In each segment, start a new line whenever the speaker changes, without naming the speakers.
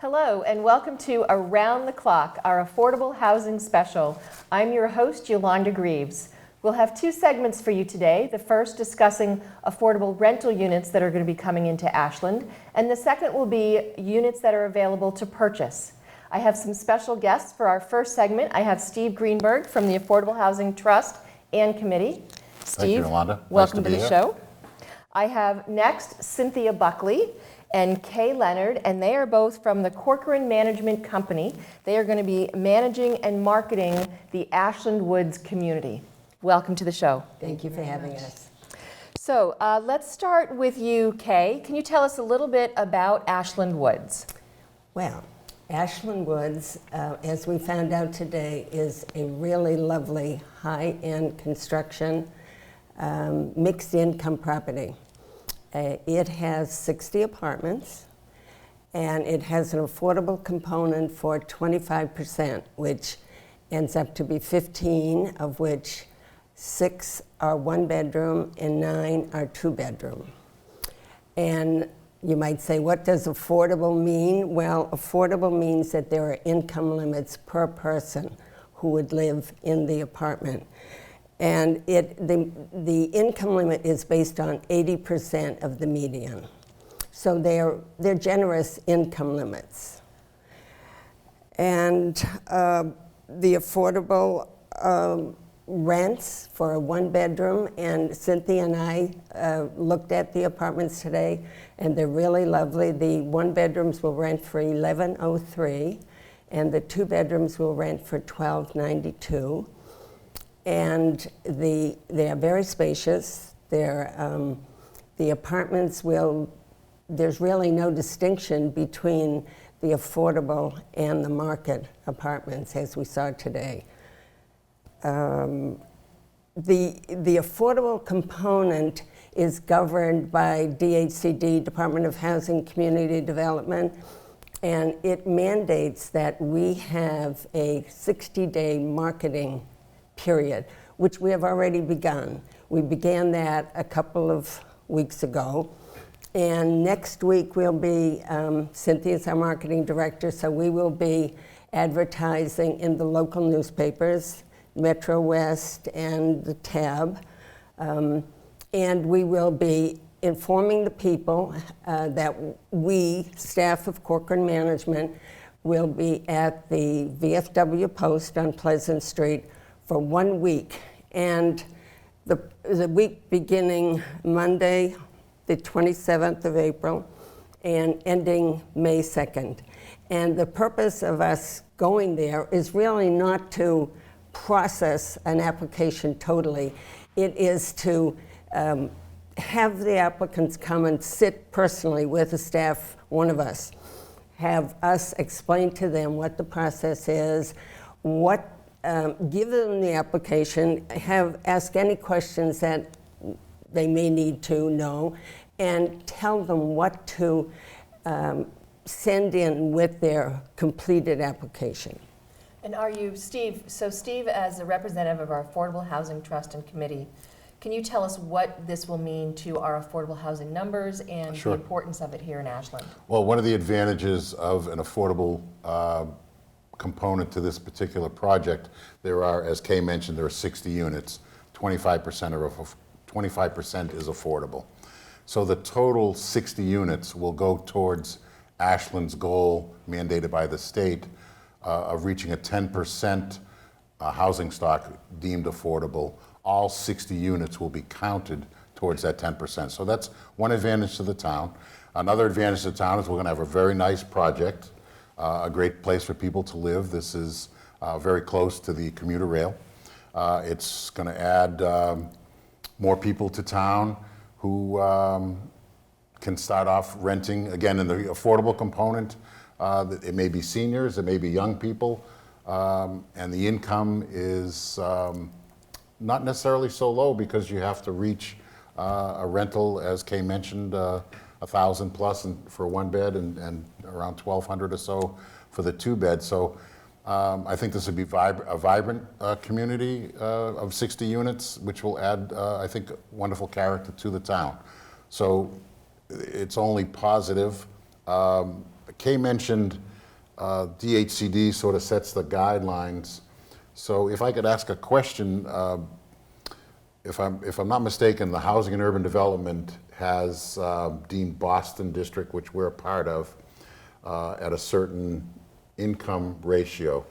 Hello and welcome to Around the Clock, our affordable housing special. I'm your host, Yolanda Greaves. We'll have two segments for you today. The first discussing affordable rental units that are going to be coming into Ashland, and the second will be units that are available to purchase. I have some special guests for our first segment. I have Steve Greenberg from the Affordable Housing Trust and Committee. Steve,
thank you, Yolanda.
Welcome
nice
to the show. I have next Cynthia Buckley and Kay Leonard, and they are both from the Corcoran Management Company. They are going to be managing and marketing the Ashland Woods community. Welcome to the show.
Thank you for having us.
So let's start with you, Kay. Can you tell us a little bit about Ashland Woods?
Well, Ashland Woods, as we found out today, is a really lovely high-end construction mixed income property. It has 60 apartments, and it has an affordable component for 25%, which ends up to be 15, of which 6 are one bedroom and 9 are two bedroom. And you might say, what does affordable mean? Well, affordable means that there are income limits per person who would live in the apartment. And the income limit is based on 80% of the median. So they're generous income limits. And the affordable rents for a one bedroom, and Cynthia and I looked at the apartments today, and they're really lovely. The one bedrooms will rent for $1,103, and the two bedrooms will rent for $1,292. And they are very spacious. The apartments there's really no distinction between the affordable and the market apartments, as we saw today. The affordable component is governed by DHCD, Department of Housing Community Development, and it mandates that we have a 60-day marketing period, which we have already begun. We began that a couple of weeks ago. And next week we'll be, Cynthia's our marketing director, so we will be advertising in the local newspapers, Metro West and the Tab. And we will be informing the people that we, staff of Corcoran Management, will be at the VFW Post on Pleasant Street for 1 week, and the week beginning Monday, the 27th of April, and ending May 2nd. And the purpose of us going there is really not to process an application totally. It is to have the applicants come and sit personally with the staff, one of us, have us explain to them what the process is, give them the application, ask any questions that they may need to know, and tell them what to send in with their completed application.
And are you, Steve, as a representative of our Affordable Housing Trust and Committee, can you tell us what this will mean to our affordable housing numbers and
Sure.
the importance of it here in Ashland?
Well, one of the advantages of an affordable component to this particular project, there are, as Kay mentioned, there are 60 units. 25% is affordable. So the total 60 units will go towards Ashland's goal mandated by the state of reaching a 10% housing stock deemed affordable. All 60 units will be counted towards that 10%. So that's one advantage to the town. Another advantage to the town is we're going to have a very nice project, a great place for people to live. This is very close to the commuter rail. It's going to add more people to town who can start off renting, again, in the affordable component. It may be seniors, it may be young people, and the income is not necessarily so low because you have to reach a rental, as Kay mentioned, 1,000 plus for one bed and around 1,200 or so for the two bed. So I think this would be a vibrant community of 60 units, which will add, I think, wonderful character to the town. So it's only positive. Kay mentioned DHCD sort of sets the guidelines. So if I could ask a question, if I'm not mistaken, the Housing and Urban Development has deemed Boston District, which we're a part of, at a certain income ratio.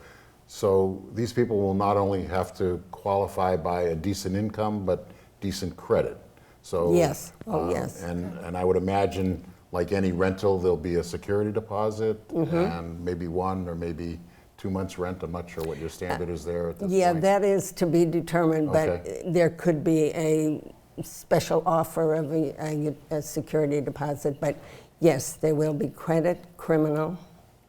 So these people will not only have to qualify by a decent income, but decent credit. So
Yes. Oh, yes.
And I would imagine, like any rental, there'll be a security deposit and maybe 1 or maybe 2 months rent. I'm not sure what your standard is there at this
Yeah,
point.
that is to be determined, but
Okay.
there could be a special offer of a security deposit. But yes, there will be credit, criminal,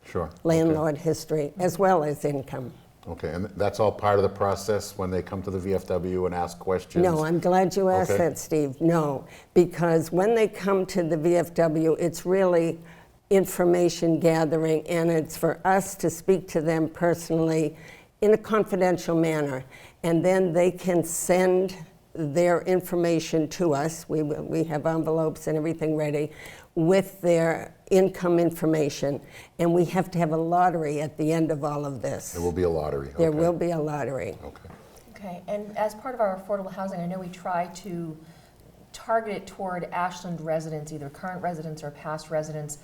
Sure.
landlord history, as well as income.
Okay, and that's all part of the process when they come to the VFW and ask questions?
No, I'm glad you asked
Okay.
that, Steve. No, because when they come to the VFW, it's really information gathering, and it's for us to speak to them personally in a confidential manner. And then they can send their information to us. We have envelopes and everything ready with their income information. And we have to have a lottery at the end of all of this.
There will be a lottery?
There
okay.
will be a lottery.
Okay.
Okay, and as part of our affordable housing, I know we try to target it toward Ashland residents, either current residents or past residents.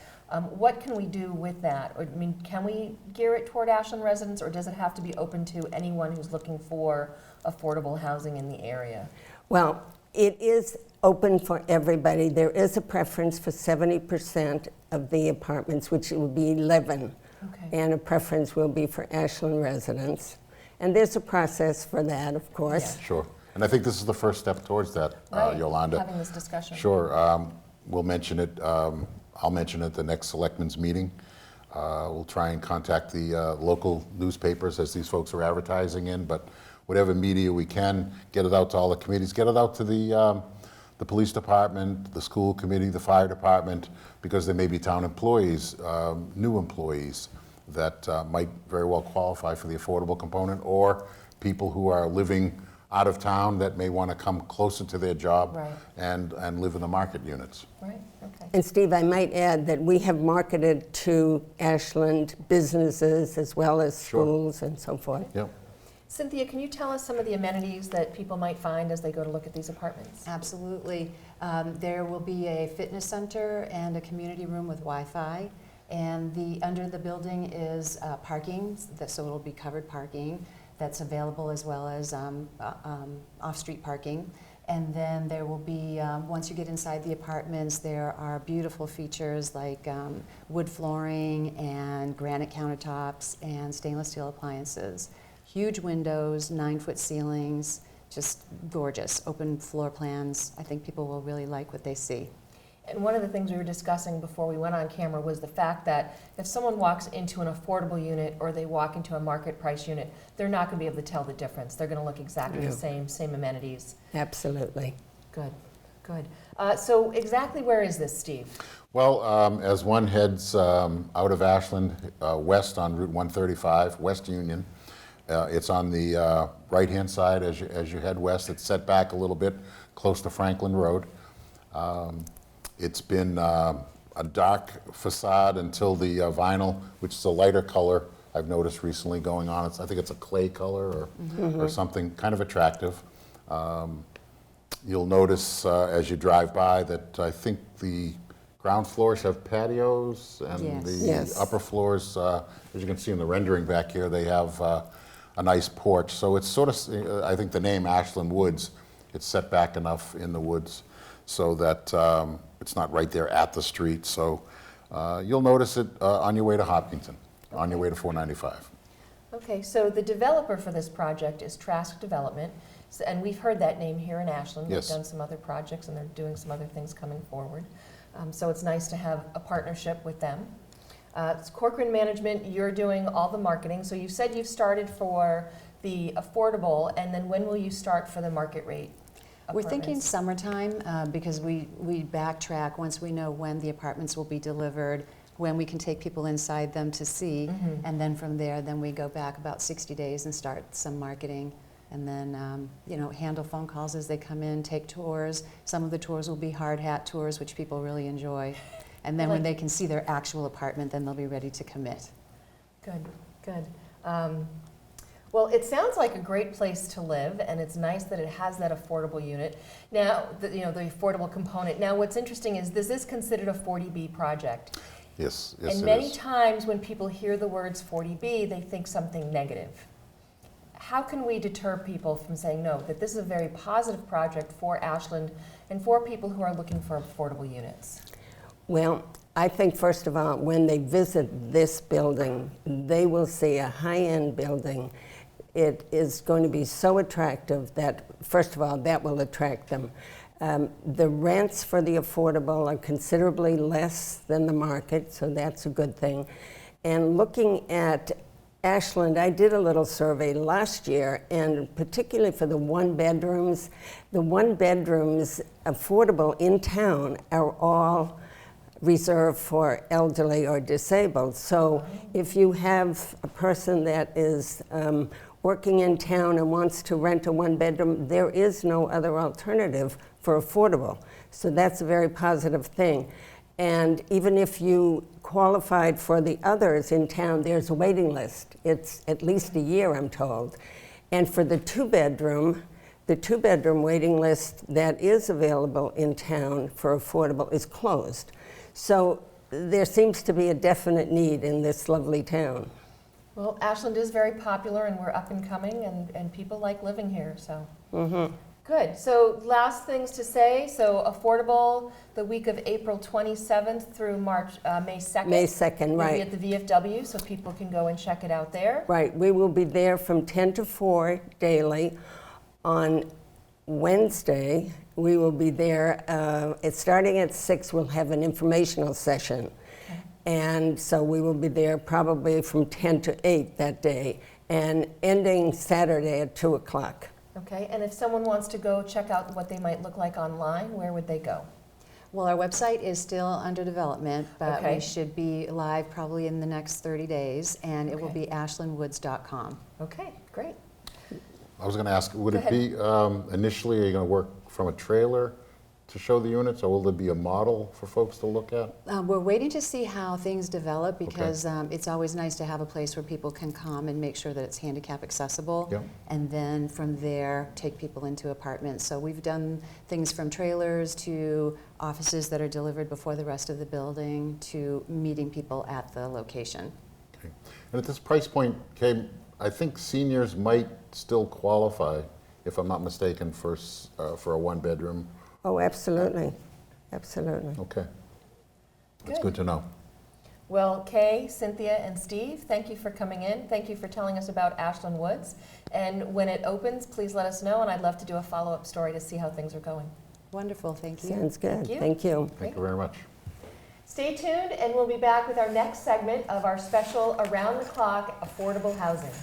What can we do with that? I mean, can we gear it toward Ashland residents, or does it have to be open to anyone who's looking for affordable housing in the area?
Well, it is open for everybody. There is a preference for 70% of the apartments, which would be 11.
Okay.
And a preference will be for Ashland residents. And there's a process for that, of course.
Sure. And I think this is the first step towards that,
Right,
Yolanda.
having this discussion.
Sure. We'll mention it. I'll mention it at the next selectmen's meeting. We'll try and contact the local newspapers as these folks are advertising in, but whatever media we can, get it out to all the committees, get it out to the police department, the school committee, the fire department, because there may be town employees, new employees that might very well qualify for the affordable component, or people who are living out of town that may want to come closer to their job
Right.
and live in the market units.
Right, okay.
And Steve, I might add that we have marketed to Ashland businesses as well as
Sure.
schools and so forth.
Yep.
Cynthia, can you tell us some of the amenities that people might find as they go to look at these apartments?
Absolutely. There will be a fitness center and a community room with Wi-Fi. And under the building is parking, so it'll be covered parking that's available, as well as off-street parking. And then there will be, once you get inside the apartments, there are beautiful features like wood flooring and granite countertops and stainless steel appliances. Huge windows, 9-foot ceilings, just gorgeous. Open floor plans. I think people will really like what they see.
And one of the things we were discussing before we went on camera was the fact that if someone walks into an affordable unit or they walk into a market price unit, they're not going to be able to tell the difference. They're going to look exactly the same amenities.
Absolutely.
Good, good. So exactly where is this, Steve?
Well, as one heads out of Ashland, west on Route 135, West Union, it's on the right-hand side as you head west. It's set back a little bit, close to Franklin Road. It's been a dark facade until the vinyl, which is a lighter color, I've noticed recently going on. I think it's a clay color or something kind of attractive. You'll notice as you drive by that I think the ground floors have patios, and
Yes.
the
Yes.
upper floors, as you can see in the rendering back here, they have a nice porch. So it's sort of, I think the name Ashland Woods, it's set back enough in the woods so that it's not right there at the street. So you'll notice it on your way to Hopkinton, on your way to 495.
Okay, so the developer for this project is Trask Development, and we've heard that name here in Ashland.
Yes.
We've done some other projects, and they're doing some other things coming forward. So it's nice to have a partnership with them. It's Corcoran Management, you're doing all the marketing. So you said you've started for the affordable, and then when will you start for the market rate
We're thinking
apartments?
summertime because we backtrack once we know when the apartments will be delivered, when we can take people inside them to see, and then from there, then we go back about 60 days and start some marketing, and then handle phone calls as they come in, take tours. Some of the tours will be hard hat tours, which people really enjoy, and then when they can see their actual apartment, then they'll be ready to commit.
Good, good. Well, it sounds like a great place to live, and it's nice that it has that affordable unit. Now, the affordable component. Now, what's interesting is this is considered a 40B project.
Yes, yes,
And
it is.
many times when people hear the words 40B, they think something negative. How can we deter people from saying no, that this is a very positive project for Ashland and for people who are looking for affordable units?
Well, I think first of all, when they visit this building, they will see a high-end building. It is going to be so attractive that, first of all, that will attract them. The rents for the affordable are considerably less than the market, so that's a good thing. And looking at Ashland, I did a little survey last year, and particularly for the one-bedrooms affordable in town are all reserved for elderly or disabled. So if you have a person that is working in town and wants to rent a one-bedroom, there is no other alternative for affordable. So that's a very positive thing. And even if you qualified for the others in town, there's a waiting list. It's at least a year, I'm told. And for the two-bedroom waiting list that is available in town for affordable is closed. So there seems to be a definite need in this lovely town.
Well, Ashland is very popular, and we're up and coming, and people like living here, so. Good. So last things to say. So affordable the week of April 27th through May 2nd.
May 2nd,
We'll
right.
be at the VFW, so people can go and check it out there.
Right, we will be there from 10 to 4 daily. On Wednesday, we will be there, it's starting at 6, we'll have an informational session. And so we will be there probably from 10 to 8 that day, and ending Saturday at 2 o'clock.
Okay, and if someone wants to go check out what they might look like online, where would they go?
Well, our website is still under development, but
Okay.
we should be live probably in the next 30 days, and it will
Okay.
be ashlandwoods.com.
Okay, great.
I was going to ask, would
Go
it be, initially, are you going to work from a trailer to show the units, or will there be a model for folks to look at?
We're waiting to see how things develop, because it's always nice to have a place where people can come and make sure that it's handicap accessible,
Yep.
and then from there take people into apartments. So we've done things from trailers to offices that are delivered before the rest of the building to meeting people at the location.
Okay. And at this price point, Kay, I think seniors might still qualify, if I'm not mistaken, for a one-bedroom.
Oh, absolutely, absolutely.
Okay. That's
Good.
good to know.
Well, Kay, Cynthia, and Steve, thank you for coming in. Thank you for telling us about Ashland Woods. And when it opens, please let us know, and I'd love to do a follow-up story to see how things are going.
Wonderful, thank you.
Sounds good,
Thank you.
thank you.
Thank you very much.
Stay tuned, and we'll be back with our next segment of our special Around the Clock Affordable Housing.